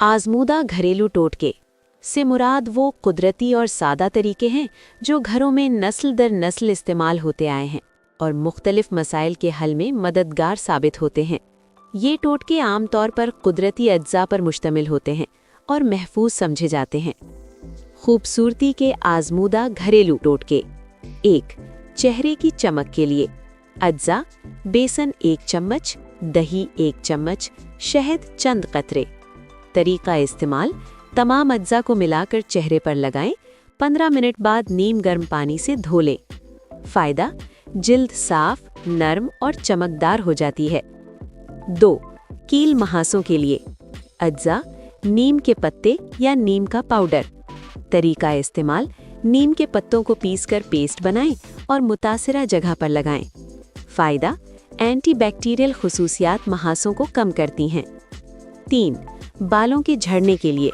आजमूदा घरेलू टोटके से मुराद वो कुदरती और सादा तरीके हैं जो घरों में नस्ल दर नस्ल इस्तेमाल होते आए हैं और मुख्तलिफ मसाइल के हल में मददगार साबित होते हैं। ये टोटके आमतौर पर कुदरती अज्जा पर मुश्तमिल होते हैं और महफूज समझे जाते हैं। खूबसूरती के आजमूदा घरेलू टोटके। 1. चेहरे की चमक के लिए अज्जा: बेसन 1 चम्मच, दही 1 चम्मच, शहद चंद कतरे। तरीका इस्तेमाल: तमाम अज्जा को मिलाकर चेहरे पर लगाएं, 15 मिनट बाद नीम गर्म पानी से धो लें। फ़ायदा: जिल्द साफ, नरम और चमकदार हो जाती है। 2. कील महासों के लिए अज्जा: नीम के पत्ते या नीम का पाउडर। तरीका इस्तेमाल: नीम के पत्तों को पीसकर पेस्ट बनाएं और मुतासिरा जगह पर लगाएं। फ़ायदा: एंटीबैक्टीरियल खुसूसियात महासों को कम करती हैं। 3. बालों के झड़ने के लिए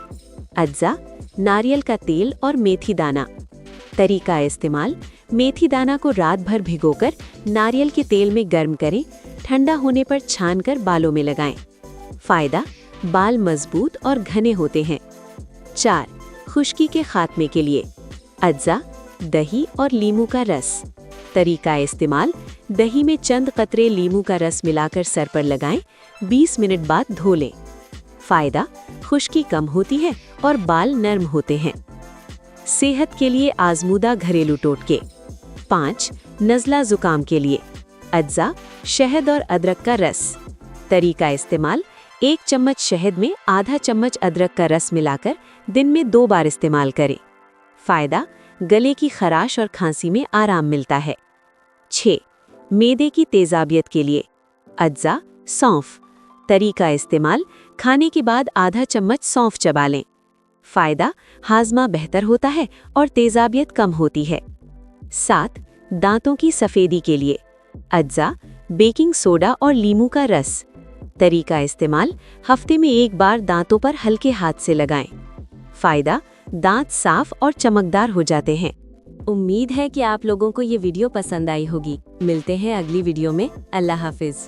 अज्जा: नारियल का तेल और मेथी दाना। तरीका इस्तेमाल: मेथी दाना को रात भर भिगोकर नारियल के तेल में गर्म करें, ठंडा होने पर छानकर बालों में लगाएं। फ़ायदा: बाल मजबूत और घने होते हैं। 4. खुश्की के खात्मे के लिए अज्जा: दही और लीमू का रस। तरीका इस्तेमाल: दही में चंद कतरे लीमू का रस मिलाकर सर पर लगाएं, 20 मिनट बाद धो लें। फ़ायदा: खुश्की कम होती है और बाल नरम होते हैं। सेहत के लिए आजमूदा घरेलू टोटके। 5. नज़ला ज़ुकाम के लिए अज्जा: शहद और अदरक का रस। तरीका इस्तेमाल: 1 चम्मच शहद में आधा चम्मच अदरक का रस मिलाकर दिन में 2 बार इस्तेमाल करें। फ़ायदा: गले की खराश और खांसी में आराम मिलता है। 6. मैदे की तेज़ाबियत के लिए अज्जा: सौंफ। तरीका इस्तेमाल: खाने के बाद आधा चम्मच सौंफ चबा लें। फ़ायदा: हाजमा बेहतर होता है और तेज़ाबियत कम होती है। 7. दांतों की सफ़ेदी के लिए अज्जा: बेकिंग सोडा और लीमू का रस। तरीका इस्तेमाल: हफ्ते में 1 बार दांतों पर हल्के हाथ से लगाएं। फ़ायदा: दांत साफ और चमकदार हो जाते हैं। उम्मीद है कि आप लोगों को ये वीडियो पसंद आई होगी। मिलते हैं अगली वीडियो में। अल्लाह हाफिज़।